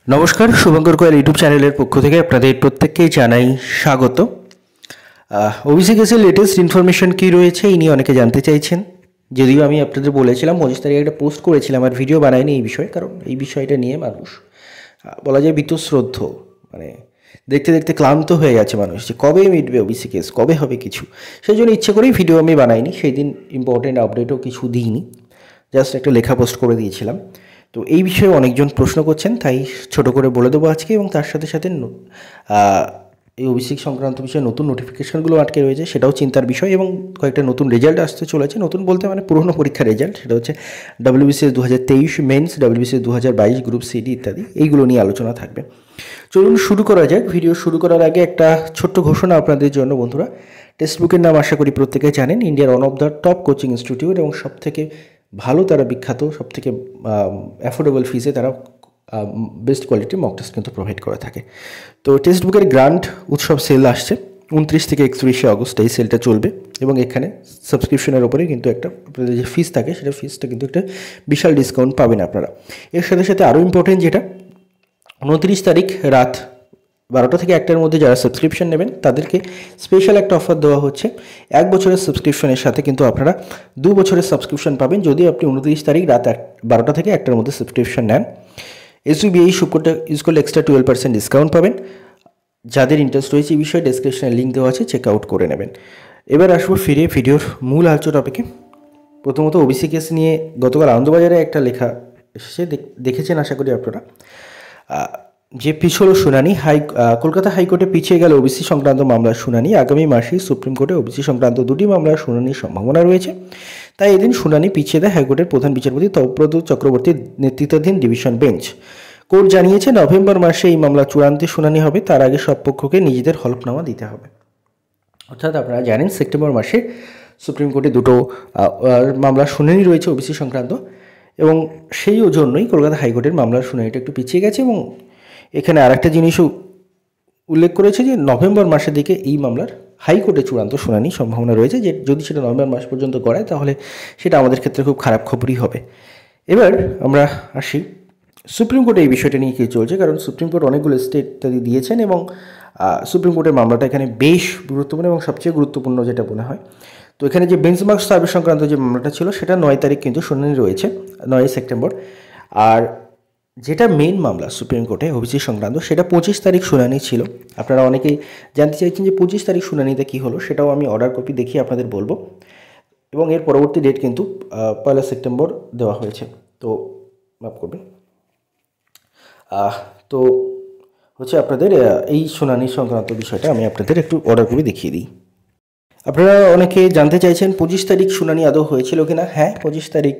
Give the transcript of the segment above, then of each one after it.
নমস্কার, শুভঙ্কর কোয়েল ইউটিউব চ্যানেলের পক্ষ থেকে আপনাদের প্রত্যেককেই জানাই স্বাগত। ওবিসি কেসের লেটেস্ট ইনফরমেশন কী রয়েছে এই নিয়ে অনেকে জানতে চাইছেন। যদিও আমি আপনাদের বলেছিলাম 25 তারিখে একটা পোস্ট করেছিলাম, আর ভিডিও বানাইনি এই বিষয়ে, কারণ এই বিষয়টা নিয়ে মানুষ বলা যায় বীতশ্রদ্ধ, মানে দেখতে দেখতে ক্লান্ত হয়ে গেছে মানুষ যে কবে মিটবে ওবিসি কেস, কবে হবে কিছু। সেই জন্য ইচ্ছে করেই ভিডিও আমি বানাইনি, সেই দিন ইম্পর্টেন্ট আপডেটও কিছু দিইনি, জাস্ট একটা লেখা পোস্ট করে দিয়েছিলাম। তো এই বিষয়ে অনেকজন প্রশ্ন করছেন, তাই ছোট করে বলে দেবো আজকে। এবং তার সাথে সাথে এই ওবিসি সংক্রান্ত বিষয়ে নতুন নোটিফিকেশানগুলো আটকে রয়েছে, সেটাও চিন্তার বিষয়। এবং কয়েকটা নতুন রেজাল্ট আসতে চলেছে, নতুন বলতে মানে পুরনো পরীক্ষার রেজাল্ট। সেটা হচ্ছে WBCS 2023 mains, WBCS 2022 group CD ইত্যাদি, এইগুলো নিয়ে আলোচনা থাকবে। চলুন শুরু করা যাক। ভিডিও শুরু করার আগে একটা ছোট্ট ঘোষণা আপনাদের জন্য বন্ধুরা। টেক্সটবুকের নাম আশা করি প্রত্যেকে জানেন, ইন্ডিয়ার one of the top coaching institute, এবং সবথেকে ভালো, তারা বিখ্যাত, সবথেকে অ্যাফোর্ডেবল ফিসে তারা বেস্ট কোয়ালিটির মক টেস্ট কিন্তু প্রোভাইড করে থাকে। তো টেক্সটবুকের গ্র্যান্ড উৎসব সেল আসছে 29 থেকে 31 আগস্ট, এই সেলটা চলবে। এবং এখানে সাবস্ক্রিপশনের ওপরে কিন্তু একটা আপনাদের যে ফিস থাকে, সেটা ফিসটা কিন্তু একটা বিশাল ডিসকাউন্ট পাবেন আপনারা। এর সাথে সাথে আরও ইম্পর্টেন্ট যেটা, 29 তারিখ রাত 12টা থেকে 1টার মধ্যে যারা সাবস্ক্রিপশন নেবেন তাদেরকে স্পেশাল একটা অফার দেওয়া হচ্ছে। 1 বছরের সাবস্ক্রিপশনের সাথে কিন্তু আপনারা 2 বছরের সাবস্ক্রিপশন পাবেন যদি আপনি 29 তারিখ রাত 12টা থেকে 1টার মধ্যে সাবস্ক্রিপশন নেন। SUBI সুপোর্টটা ইউজ করলে এক্সট্রা 12% ডিসকাউন্ট পাবেন। যাদের ইন্টারেস্ট রয়েছে এই বিষয়ে ডেসক্রিপশনে লিঙ্ক দেওয়া আছে, চেক আউট করে নেবেন। এবার আসবো ফিরে ভিডিওর মূল আলোচনা টপিকে। প্রথমত ওবিসি কেস নিয়ে গতকাল আনন্দবাজারে একটা লেখা এসেছে, দেখেছেন আশা করি আপনারা। যে পিছল শুনানি, কলকাতা হাইকোর্টে পিছিয়ে গেল ওবিসি সংক্রান্ত মামলার শুনানি। আগামী মাসেই সুপ্রিম কোর্টে ওবিসি সংক্রান্ত 2টি মামলার শুনানির সম্ভাবনা রয়েছে, তাই এদিন শুনানি পিছিয়ে দেয় হাইকোর্টের প্রধান বিচারপতি তপব্রত চক্রবর্তীর নেতৃত্বাধীন ডিভিশন বেঞ্চ। কোর্ট জানিয়েছে নভেম্বর মাসে এই মামলা চূড়ান্ত শুনানি হবে, তার আগে সব পক্ষকে নিজেদের হলফনামা দিতে হবে। অর্থাৎ আপনারা জানেন সেপ্টেম্বর মাসে সুপ্রিম কোর্টে 2টো মামলার শুনানি রয়েছে ওবিসি সংক্রান্ত, এবং সেই জন্যই কলকাতা হাইকোর্টের মামলার শুনানিটা একটু পিছিয়ে গেছে। এবং এখানে আরেকটা জিনিসও উল্লেখ করেছে যে নভেম্বর মাসের দিকে এই মামলার হাইকোর্টে চূড়ান্ত শুনানির সম্ভাবনা রয়েছে, যে যদি সেটা নভেম্বর মাস পর্যন্ত গড়ায় তাহলে সেটা আমাদের ক্ষেত্রে খুব খারাপ খবরই হবে। এবার আমরা আসি সুপ্রিম কোর্টে এই বিষয়টা নিয়ে কী চলছে, কারণ সুপ্রিম কোর্ট অনেকগুলো স্টে ইত্যাদি দিয়েছেন, এবং সুপ্রিম কোর্টের মামলাটা এখানে বেশ গুরুত্বপূর্ণ এবং সবচেয়ে গুরুত্বপূর্ণ যেটা মনে হয়। তো এখানে যে বেঞ্চমার্ক সার্ভে সংক্রান্ত যে মামলাটা ছিল সেটা 9 তারিখ কিন্তু শুনানি রয়েছে, 9 সেপ্টেম্বর। আর যেটা মেইন মামলা সুপ্রিম কোর্টে ওবিসি সংক্রান্ত, সেটা 25 তারিখ শুনানি ছিল। আপনারা অনেকেই জানতে চাইছেন যে 25 তারিখ শুনানিতে কী হলো, সেটাও আমি অর্ডার কপি দেখিয়ে আপনাদের বলবো। এবং এর পরবর্তী ডেট কিন্তু 1 সেপ্টেম্বর দেওয়া হয়েছে। তো মাফ করবেন, তো হচ্ছে আপনাদের এই শুনানি সংক্রান্ত বিষয়টা আমি আপনাদের একটু অর্ডার কপি দেখিয়ে দিই। আপনারা অনেকে জানতে চাইছেন 25 তারিখ শুনানি আদৌ হয়েছিল কি না। হ্যাঁ, 25 তারিখ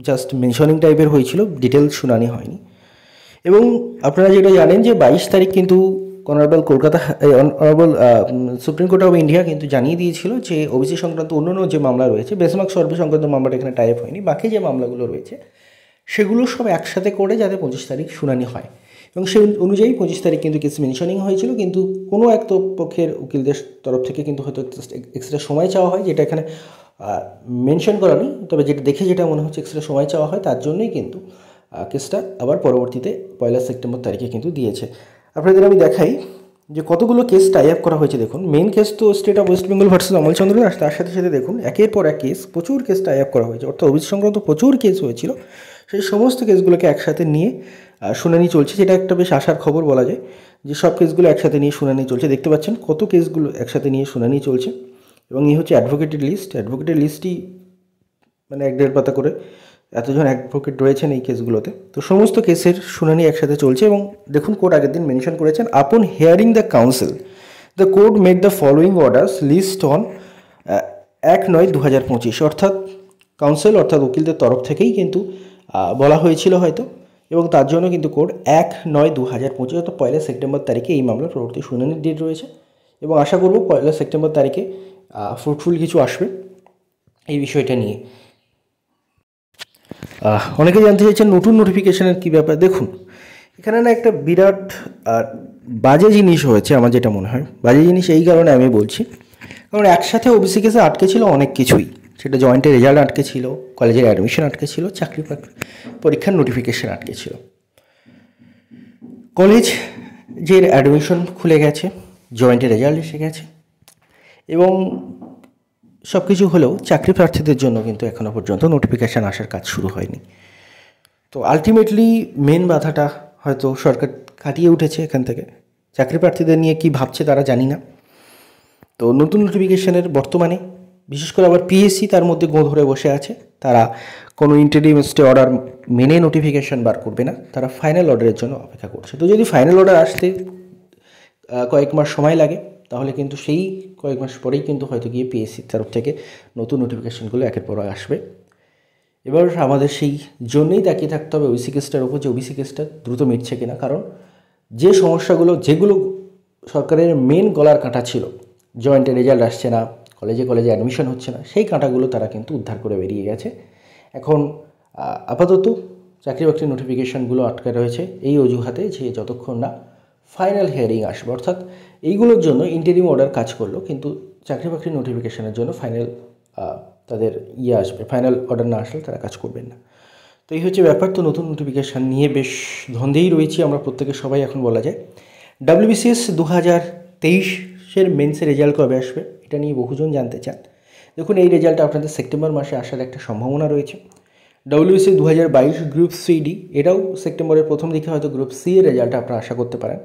জাস্ট মেনশনিং টাইপের হয়েছিল, ডিটেল শুনানি হয়নি। এবং আপনারা যেটা জানেন যে 22 তারিখ কিন্তু honourable supreme court of India কিন্তু জানিয়ে দিয়েছিল যে ওবিসি সংক্রান্ত অন্যান্য যে মামলা রয়েছে, বেঞ্চমার্ক সার্ভে সংক্রান্ত মামলাটা এখানে টাইপ হয়নি, বাকি যে মামলাগুলো রয়েছে সেগুলো সব একসাথে করে যাতে 25 তারিখ শুনানি হয়। এবং সেই অনুযায়ী 25 তারিখ কিন্তু কেস মেনশনিং হয়েছিল, কিন্তু কোনো এক পক্ষের উকিলদের তরফ থেকে কিন্তু হয়তো এক্সট্রা সময় চাওয়া হয়, যেটা এখানে মেনশন করা নেই, তবে যেটা দেখে যেটা মনে হচ্ছে এক্সট্রা সময় চাওয়া হয়, তার জন্যই কিন্তু কেসটা আবার পরবর্তীতে 1 সেপ্টেম্বর তারিখে কিন্তু দিয়েছে। আপনাদের আমি দেখাই যে কতগুলো কেস টাই আপ করা হয়েছে। দেখুন, মেন কেস তো state of West Bengal versus Amalchandra Das, তার সাথে সাথে দেখুন একের পর এক কেস, প্রচুর কেস টাই আপ করা হয়েছে, অর্থাৎ ওবিসি সংক্রান্ত প্রচুর কেস হয়েছিল। সেই সমস্ত কেসগুলোকে একসাথে নিয়ে শুনানি চলছে, যেটা একটা বেশ আশার খবর বলা যায়, যে সব কেসগুলো একসাথে নিয়ে শুনানি চলছে। দেখতে পাচ্ছেন কত কেসগুলো একসাথে নিয়ে শুনানি চলছে। এবং এই হচ্ছে অ্যাডভোকেটের লিস্টই মানে 1-1.5 পাতা করে এতজন অ্যাডভোকেট রয়েছেন এই কেসগুলোতে। তো সমস্ত কেসের শুনানি একসাথে চলছে। এবং দেখুন, কোর্ট আগের দিন মেনশন করেছেন, upon hearing the council the court made the following orders list on 1/9/2025। অর্থাৎ কাউন্সিল অর্থাৎ উকিলদের তরফ থেকেই কিন্তু বলা হয়েছিল হয়তো, এবং তার জন্য কিন্তু কোর্ট 1/9/2025 অর্থাৎ 1 সেপ্টেম্বর তারিখে এই মামলার পরবর্তী শুনানির ডেট রয়েছে। এবং আশা করব 1 সেপ্টেম্বর তারিখে ফ্রুটফুল কিছু আসবে এই বিষয়টা নিয়ে। অনেকে জানতে চাইছেন নতুন নোটিফিকেশানের কী ব্যাপার। দেখুন, এখানে না একটা বিরাট বাজে জিনিস হয়েছে, আমার যেটা মনে হয় বাজে জিনিস এই কারণে আমি বলছি, কারণ একসাথে ওবিসি কেসে আটকে ছিল অনেক কিছুই। সেটা জয়েন্টের রেজাল্ট আটকে ছিল, কলেজের অ্যাডমিশন আটকে ছিল, চাকরি পরীক্ষার নোটিফিকেশান আটকে ছিল। কলেজের অ্যাডমিশন খুলে গেছে, জয়েন্টের রেজাল্ট এসে গেছে এবং সব কিছু হলেও চাকরি প্রার্থীদের জন্য কিন্তু এখনও পর্যন্ত নোটিফিকেশান আসার কাজ শুরু হয়নি। তো আলটিমেটলি মেন বাধাটা হয়তো সরকার কাটিয়ে উঠেছে এখান থেকে। চাকরি প্রার্থীদের নিয়ে কি ভাবছে তারা জানি না। তো নতুন নোটিফিকেশানের বর্তমানে বিশেষ করে আবার পিএসসি তার মধ্যে গোঁ ধরে বসে আছে। তারা কোনো ইন্টারিম স্টে অর্ডার মেনে নোটিফিকেশান বার করবে না, তারা ফাইনাল অর্ডারের জন্য অপেক্ষা করছে। তো যদি ফাইনাল অর্ডার আসতে কয়েক মাস সময় লাগে তাহলে কিন্তু সেই কয়েক মাস পরেই কিন্তু হয়তো গিয়ে পিএসসির তরফ থেকে নতুন নোটিফিকেশানগুলো একের পর আসবে। এবার আমাদের সেই জন্যেই তাকিয়ে থাকতে হবে ওবিসি কেসটার ওপর, যে ওবিসি কেসটা দ্রুত মিটছে কিনা। কারণ যে সমস্যাগুলো, যেগুলো সরকারের মেন গলার কাঁটা ছিল, জয়েন্টের রেজাল্ট আসছে না, কলেজে অ্যাডমিশন হচ্ছে না, সেই কাঁটাগুলো তারা কিন্তু উদ্ধার করে বেরিয়ে গেছে। এখন আপাতত চাকরি বাকরির নোটিফিকেশানগুলো আটকে রয়েছে এই অজুহাতে যে যতক্ষণ না ফাইনাল হিয়ারিং আসবে, অর্থাৎ এইগুলোর জন্য ইন্টারিম অর্ডার কাজ করলো, কিন্তু চাকরি বাকরির নোটিফিকেশানের জন্য ফাইনাল তাদের আসবে, ফাইনাল অর্ডার না আসলে তারা কাজ করবেন না। তো এই হচ্ছে ব্যাপার। তো নতুন নোটিফিকেশান নিয়ে বেশ ধন্দেই রয়েছি আমরা প্রত্যেকে, সবাই এখন বলা যায়। WBCS 2023-এর মেন্সের রেজাল্ট কবে আসবে এটা নিয়ে বহুজন জানতে চান। দেখুন, এই রেজাল্টটা আপনাদের সেপ্টেম্বর মাসে আসার একটা সম্ভাবনা রয়েছে। WBCS 2022 গ্রুপ সিডি, এটাও সেপ্টেম্বরের প্রথম দিকে হয়তো গ্রুপ সি এর রেজাল্ট আপনারা আশা করতে পারেন,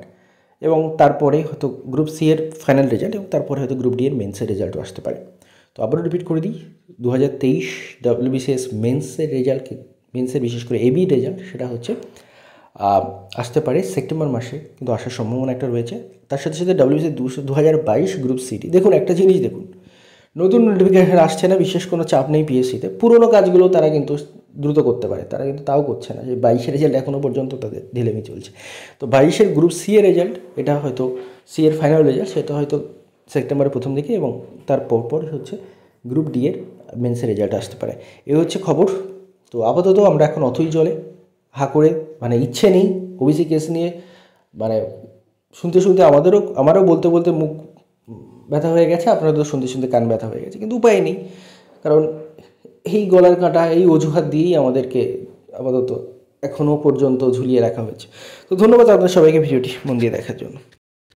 এবং তারপরে হয়তো গ্রুপ সি এর ফাইনাল রেজাল্ট, এবং তারপরে হয়তো গ্রুপ ডি এর মেন্সের রেজাল্টও আসতে পারে। তো আবারও রিপিট করে দিই, 2023 WBCS মেন্সের রেজাল্ট, মেন্সের বিশেষ করে এবি রেজাল্ট, সেটা হচ্ছে আসতে পারে সেপ্টেম্বর মাসে, কিন্তু আসার সম্ভাবনা একটা রয়েছে। তার সাথে সাথে WBCS 2022 গ্রুপ সিডি, দেখুন একটা জিনিস দেখুন, নতুন নোটিফিকেশান আসছে না, বিশেষ কোনো চাপ নেই পিএসসিতে, পুরোনো কাজগুলো তারা কিন্তু দ্রুত করতে পারে, তারা কিন্তু তাও করছে না। যে 22-এর রেজাল্ট এখনও পর্যন্ত তাদের ঢিলেমি চলছে। তো 22-এর গ্রুপ সি এর রেজাল্ট, এটা হয়তো সি এর ফাইনাল রেজাল্ট, সেটা হয়তো সেপ্টেম্বরের প্রথম দিকে, এবং তার পরপর হচ্ছে গ্রুপ ডি এর মেন্সের রেজাল্ট আসতে পারে। এই হচ্ছে খবর। তো আপাতত আমরা এখন অথই জলে হা করে, মানে ইচ্ছে নেই ওবিসি কেস নিয়ে, মানে শুনতে শুনতে আমারও বলতে বলতে মুখ ব্যথা হয়ে গেছে, আপনাদের শুনতে শুনতে কান ব্যথা হয়ে গেছে, কিন্তু উপায় নেই। কারণ এই গলার কাঁটা, এই অজুহাত দিয়েই আমাদেরকে আপাতত এখনও পর্যন্ত ঝুলিয়ে রাখা হয়েছে। তো ধন্যবাদ আপনাদের সবাইকে ভিডিওটি মন দিয়ে দেখার জন্য।